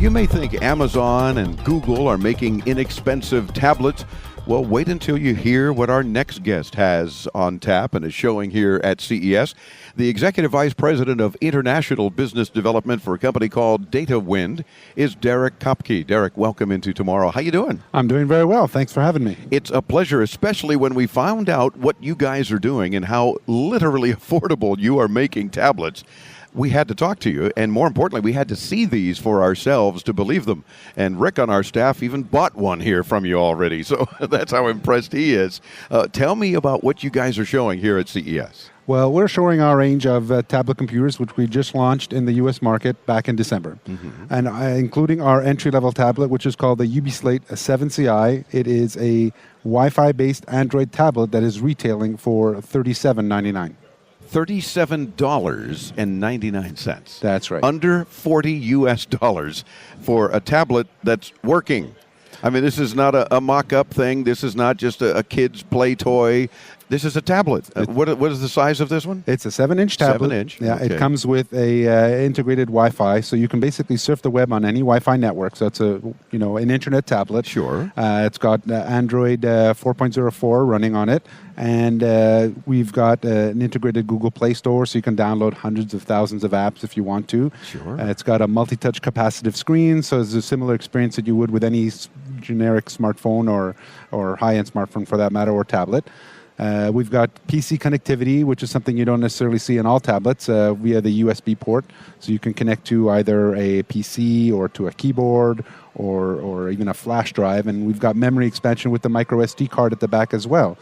You may think Amazon and Google are making inexpensive tablets. Well, wait until you hear what our next guest has on tap and is showing here at CES. The Executive Vice President of International Business Development for a company called Datawind is Derek Kopke. Derek, welcome into Tomorrow. How you doing? I'm doing very well. Thanks for having me. It's a pleasure, especially when we found out what you guys are doing and how literally affordable you are making tablets. We had to talk to you, and more importantly, we had to see these for ourselves to believe them. And Rick on our staff even bought one here from you already, so that's how impressed he is. Tell me about what you guys are showing here at CES. Well, we're showing our range of tablet computers, which we just launched in the U.S. market back in December. And including our entry-level tablet, which is called the UbiSlate 7CI. It is a Wi-Fi-based Android tablet that is retailing for $37.99. $37.99. That's right. Under $40 US for a tablet that's working. I mean, this is not a mock-up thing. This is not just a kid's play toy. This is a tablet. What is the size of this one? It's a 7-inch tablet. 7-inch. Yeah, okay. It comes with a integrated Wi-Fi, so you can basically surf the web on any Wi-Fi network. So it's an internet tablet. Sure. It's got Android 4.04 running on it, and we've got an integrated Google Play Store, so you can download hundreds of thousands of apps if you want to. Sure. It's got a multi-touch capacitive screen, so it's a similar experience that you would with any generic smartphone or high-end smartphone for that matter, or tablet. We've got PC connectivity, which is something you don't necessarily see in all tablets, via the USB port. So you can connect to either a PC or to a keyboard or even a flash drive. And we've got memory expansion with the micro SD card at the back as well.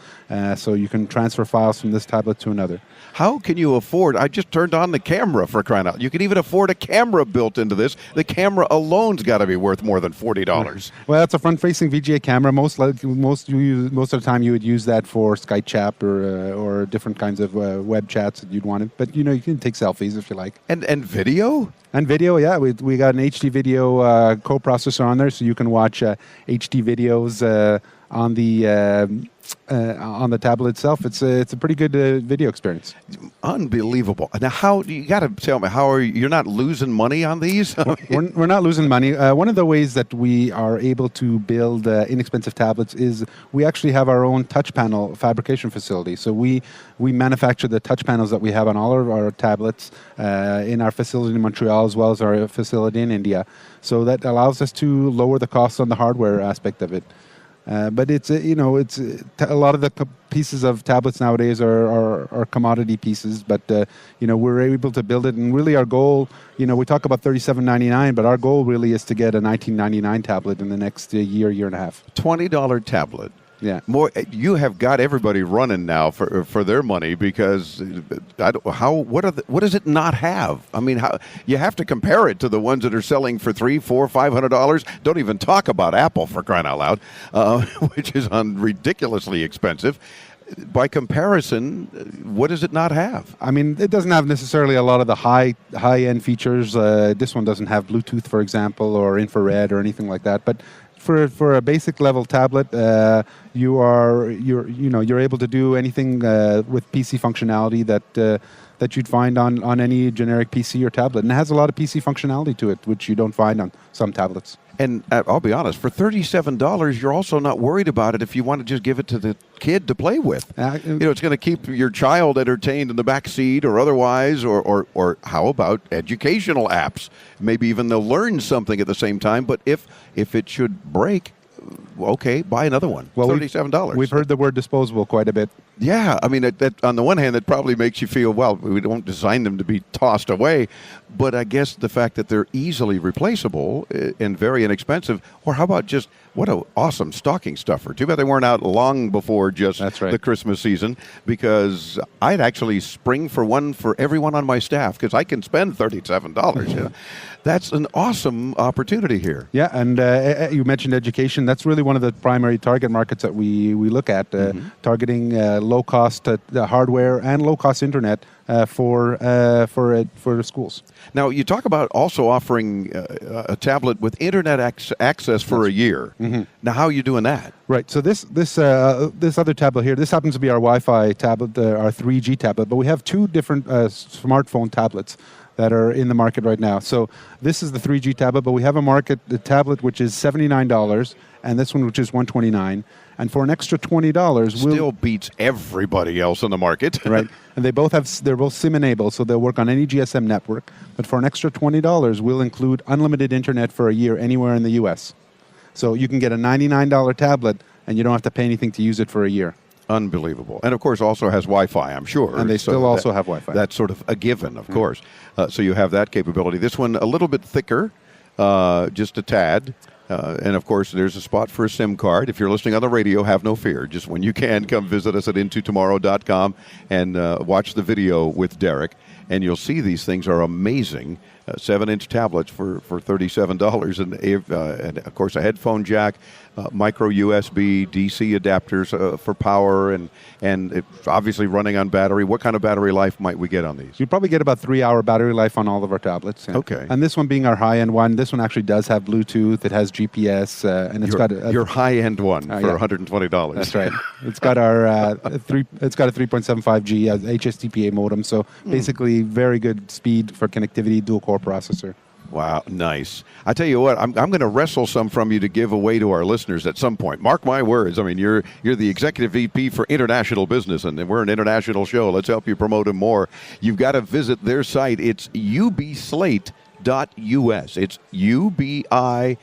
So you can transfer files from this tablet to another. How can you afford? I just turned on the camera, for crying out. You can even afford a camera built into this. The camera alone's got to be worth more than $40. Well, it's a front-facing VGA camera. Most of the time, you would use that for Skype chat or different kinds of web chats that you'd want it. But you can take selfies if you like. And video. And video, yeah, we got an HD video coprocessor on there, so you can watch HD videos on the tablet itself. It's a pretty good video experience. Unbelievable. Now, how you got to tell me how you're not losing money on these? We're not losing money. One of the ways that we are able to build inexpensive tablets is we actually have our own touch panel fabrication facility. So we manufacture the touch panels that we have on all of our tablets in our facility in Montreal as well as our facility in India. So that allows us to lower the cost on the hardware aspect of it. But it's a lot of the pieces of tablets nowadays are commodity pieces. But we're able to build it, and really our goal, we talk about $37.99, but our goal really is to get a $19.99 tablet in the next year and a half. $20 tablet. Yeah. More. You have got everybody running now for their money because what does it not have? I mean, how you have to compare it to the ones that are selling for $300, $400, $500. Don't even talk about Apple, for crying out loud, which is ridiculously expensive. By comparison, what does it not have? I mean, it doesn't have necessarily a lot of the high-end features. This one doesn't have Bluetooth, for example, or infrared or anything like that. But for a basic level tablet, you're able to do anything with PC functionality that you'd find on any generic PC or tablet, and it has a lot of PC functionality to it, which you don't find on some tablets. And I'll be honest, for $37, you're also not worried about it if you want to just give it to the kid to play with. It's going to keep your child entertained in the back seat or otherwise, or how about educational apps? Maybe even they'll learn something at the same time, but if it should break, okay, buy another one. Well, $37. We've heard the word disposable quite a bit. Yeah, I mean, that on the one hand, that probably makes you feel, well, we don't design them to be tossed away, but I guess the fact that they're easily replaceable and very inexpensive, or how about just, what an awesome stocking stuffer. Too bad they weren't out long before just the Christmas season, because I'd actually spring for one for everyone on my staff, because I can spend $37. That's an awesome opportunity here. Yeah, and you mentioned education. That's really one of the primary target markets that we look at, targeting low-cost hardware and low-cost internet for schools. Now, you talk about also offering a tablet with internet access for a year. Now, how are you doing that? Right. So this other tablet here, this happens to be our Wi-Fi tablet, our 3G tablet, but we have two different smartphone tablets. that are in the market right now. So this is the 3G tablet, but we have the tablet which is $79, and this one which is $129. And for an extra $20, still beats everybody else in the market. Right. And they're both SIM enabled, so they'll work on any GSM network. But for an extra $20, we'll include unlimited internet for a year anywhere in the U.S. So you can get a $99 tablet, and you don't have to pay anything to use it for a year. Unbelievable. And of course also has Wi-Fi, I'm sure. And they still also have Wi-Fi. That's sort of a given, of course. So you have that capability. This one a little bit thicker, just a tad. And of course, there's a spot for a SIM card. If you're listening on the radio, have no fear. Just when you can, come visit us at intotomorrow.com and watch the video with Derek. And you'll see these things are amazing. 7-inch tablets for $37, and of course a headphone jack, micro USB, DC adapters for power, and it's obviously running on battery. What kind of battery life might we get on these? You probably get about 3-hour battery life on all of our tablets. Yeah. Okay. And this one being our high-end one, this one actually does have Bluetooth. It has GPS, and it's got your high-end one for $120. That's right. It's got our it's got a 3.75G HSDPA modem, so basically very good speed for connectivity, dual-core processor. Wow, nice. I tell you what, I'm going to wrestle some from you to give away to our listeners at some point. Mark my words. I mean, you're the executive VP for international business, and we're an international show. Let's help you promote them more. You've got to visit their site. It's UbiSlate.us. It's UbiSlate,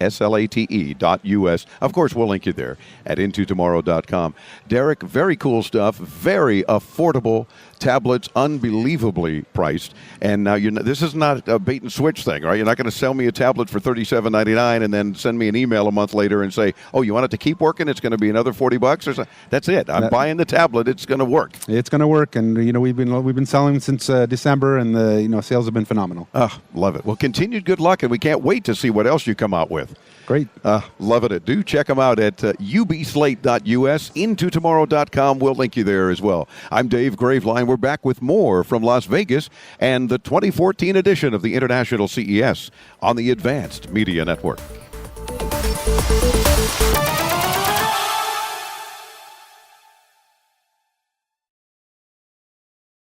SLATE.us. Of course, we'll link you there at intotomorrow.com. Derek, very cool stuff, very affordable tablets, unbelievably priced. And now this is not a bait and switch thing, right? You're not going to sell me a tablet for $37.99 and then send me an email a month later and say, oh, you want it to keep working? It's going to be another $40 or something. That's it. I'm buying the tablet. It's going to work. It's going to work, and we've been selling since December, and the sales have been phenomenal. Love it. Well, continued good luck, and we can't wait to see what else you come out with. Great. Loving it. Do check them out at UbiSlate.us, intotomorrow.com. We'll link you there as well. I'm Dave Graveline. We're back with more from Las Vegas and the 2014 edition of the International CES on the Advanced Media Network.